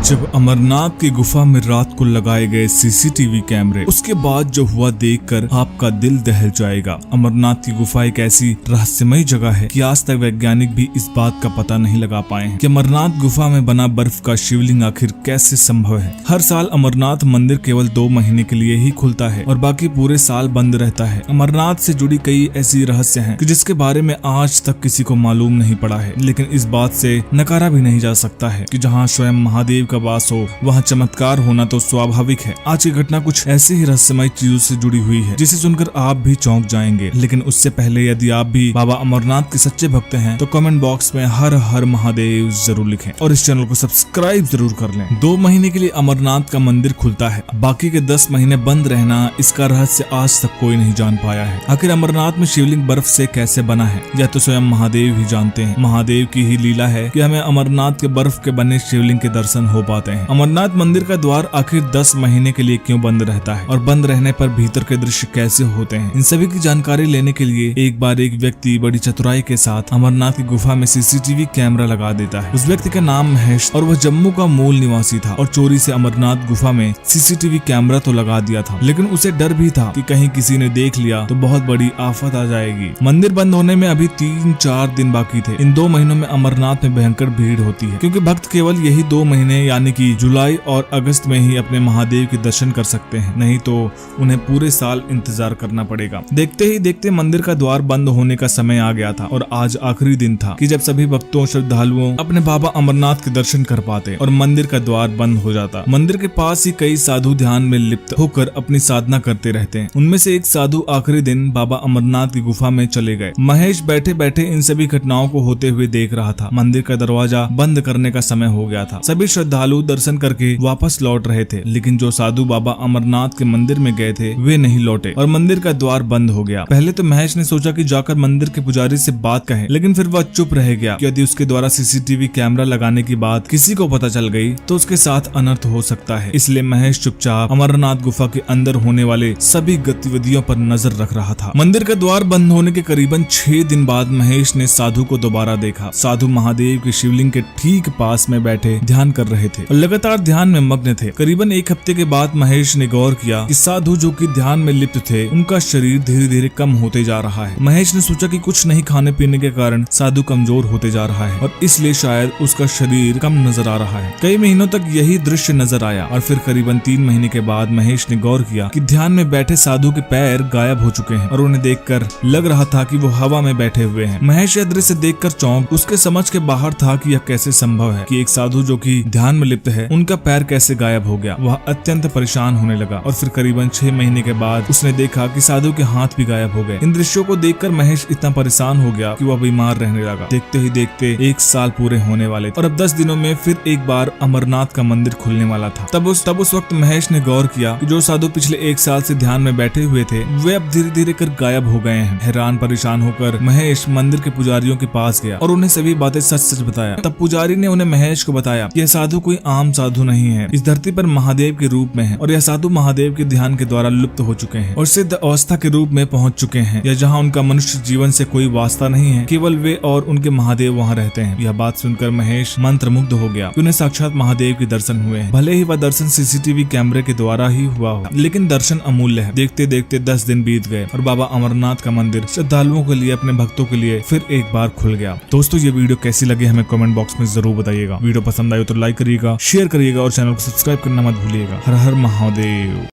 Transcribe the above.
जब अमरनाथ की गुफा में रात को लगाए गए सीसीटीवी कैमरे, उसके बाद जो हुआ देखकर आपका दिल दहल जाएगा। अमरनाथ की गुफा एक ऐसी रहस्यमयी जगह है कि आज तक वैज्ञानिक भी इस बात का पता नहीं लगा पाए हैं कि अमरनाथ गुफा में बना बर्फ का शिवलिंग आखिर कैसे संभव है। हर साल अमरनाथ मंदिर केवल 2 महीने के लिए ही खुलता है और बाकी पूरे साल बंद रहता है। अमरनाथ से जुड़ी कई ऐसी रहस्य हैं कि जिसके बारे में आज तक किसी को मालूम नहीं पड़ा है, लेकिन इस बात से नकारा भी नहीं जा सकता है कि जहाँ स्वयं महादेव का वास हो वहाँ चमत्कार होना तो स्वाभाविक है। आज की घटना कुछ ऐसी ही रहस्यमय चीजों से जुड़ी हुई है जिसे सुनकर आप भी चौंक जाएंगे। लेकिन उससे पहले यदि आप भी बाबा अमरनाथ के सच्चे भक्त हैं तो कमेंट बॉक्स में हर हर महादेव जरूर लिखें और इस चैनल को सब्सक्राइब जरूर कर लें। 2 महीने के लिए अमरनाथ का मंदिर खुलता है, बाकी के 10 महीने बंद रहना, इसका रहस्य आज तक कोई नहीं जान पाया है। आखिर अमरनाथ में शिवलिंग बर्फ से कैसे बना है यह तो स्वयं महादेव ही जानते हैं। महादेव की ही लीला है कि हमें अमरनाथ के बर्फ के बने शिवलिंग के दर्शन हो पाते हैं। अमरनाथ मंदिर का द्वार आखिर 10 महीने के लिए क्यों बंद रहता है और बंद रहने पर भीतर के दृश्य कैसे होते हैं, इन सभी की जानकारी लेने के लिए एक बार एक व्यक्ति बड़ी चतुराई के साथ अमरनाथ की गुफा में सीसीटीवी कैमरा लगा देता है। उस व्यक्ति का नाम महेश और वह जम्मू का मूल निवासी था और चोरी से अमरनाथ गुफा में सीसीटीवी कैमरा तो लगा दिया था, लेकिन उसे डर भी था कि कहीं किसी ने देख लिया तो बहुत बड़ी आफत आ जाएगी। मंदिर बंद होने में अभी 3-4 दिन बाकी थे। इन 2 महीनों में अमरनाथ में भयंकर भीड़ होती है क्योंकि भक्त केवल यही 2 महीने यानी कि जुलाई और अगस्त में ही अपने महादेव के दर्शन कर सकते हैं, नहीं तो उन्हें पूरे साल इंतजार करना पड़ेगा। देखते ही देखते मंदिर का द्वार बंद होने का समय आ गया था और आज आखिरी दिन था कि जब सभी भक्तों श्रद्धालुओं अपने बाबा अमरनाथ के दर्शन कर पाते और मंदिर का द्वार बंद हो जाता। मंदिर के पास ही कई साधु ध्यान में लिप्त होकर अपनी साधना करते रहते हैं। उनमें से एक साधु आखिरी दिन बाबा अमरनाथ की गुफा में चले गए। महेश बैठे बैठे इन सभी घटनाओं को होते हुए देख रहा था। मंदिर का दरवाजा बंद करने का समय हो गया था। सभी श्रद्धालु दर्शन करके वापस लौट रहे थे, लेकिन जो साधु बाबा अमरनाथ के मंदिर में गए थे वे नहीं लौटे और मंदिर का द्वार बंद हो गया। पहले तो महेश ने सोचा कि जाकर मंदिर के पुजारी से बात कहे, लेकिन फिर वह चुप रह गया कि यदि उसके द्वारा सीसीटीवी कैमरा लगाने की बात किसी को पता चल गई तो उसके साथ अनर्थ हो सकता है। इसलिए महेश चुपचाप अमरनाथ गुफा के अंदर होने वाले सभी गतिविधियों पर नजर रख रहा था। मंदिर का द्वार बंद होने के करीबन 6 दिन बाद महेश ने साधु को दोबारा देखा। साधु महादेव के शिवलिंग के ठीक पास में बैठे ध्यान कर रहे थे और लगातार ध्यान में मग्न थे। करीबन 1 हफ्ते के बाद महेश ने गौर किया कि साधु जो कि ध्यान में लिप्त थे उनका शरीर धीरे धीरे कम होते जा रहा है। महेश ने सोचा कि कुछ नहीं खाने पीने के कारण साधु कमजोर होते जा रहा है और इसलिए शायद उसका शरीर कम नजर आ रहा है। कई महीनों तक यही दृश्य नजर आया और फिर करीबन 3 महीने के बाद महेश ने गौर किया कि ध्यान में बैठे साधु के पैर गायब हो चुके हैं और उन्हें देखकर लग रहा था कि वो हवा में बैठे हुए हैं। महेश यह दृश्य देखकर चौंक उसके समझ के बाहर था कि यह कैसे संभव है कि एक साधु जो कि ध्यान में लिप्त है उनका पैर कैसे गायब हो गया। वह अत्यंत परेशान होने लगा और फिर करीबन 6 महीने के बाद उसने देखा कि साधु के हाथ भी गायब हो गए। इन दृश्यों को देखकर महेश इतना परेशान हो गया कि वह बीमार रहने लगा। देखते ही देखते 1 साल पूरे होने वाले और अब 10 दिनों में फिर एक बार अमरनाथ का मंदिर खुलने वाला था। तब उस वक्त महेश ने गौर किया कि जो साधु पिछले 1 साल से ध्यान में बैठे हुए थे वे अब धीरे धीरे कर गायब हो गए हैं। हैरान परेशान होकर महेश मंदिर के पुजारियों के पास गया और उन्हें सभी बातें सच सच बताया। तब पुजारी ने उन्हें महेश को बताया कि यह साधु कोई आम साधु नहीं है, इस धरती पर महादेव के रूप में है और यह साधु महादेव के ध्यान के द्वारा लुप्त हो चुके हैं और सिद्ध अवस्था के रूप में पहुंच चुके हैं। या जहाँ उनका मनुष्य जीवन से कोई वास्ता नहीं है, केवल वे और उनके महादेव वहाँ रहते हैं। यह बात सुनकर महेश मंत्रमुग्ध हो गया। उन्हें साक्षात महादेव के दर्शन हुए हैं। भले ही वह दर्शन सीसीटीवी कैमरे के द्वारा ही हुआ हो, लेकिन दर्शन अमूल्य है। देखते देखते 10 दिन बीत गए और बाबा अमरनाथ का मंदिर श्रद्धालुओं के लिए, अपने भक्तों के लिए फिर एक बार खुल गया। दोस्तों ये वीडियो कैसी लगी हमें कमेंट बॉक्स में जरूर बताइएगा। वीडियो पसंद आए तो लाइक करिएगा, शेयर करिएगा और चैनल को सब्सक्राइब करना मत भूलिएगा। हर हर महादेव।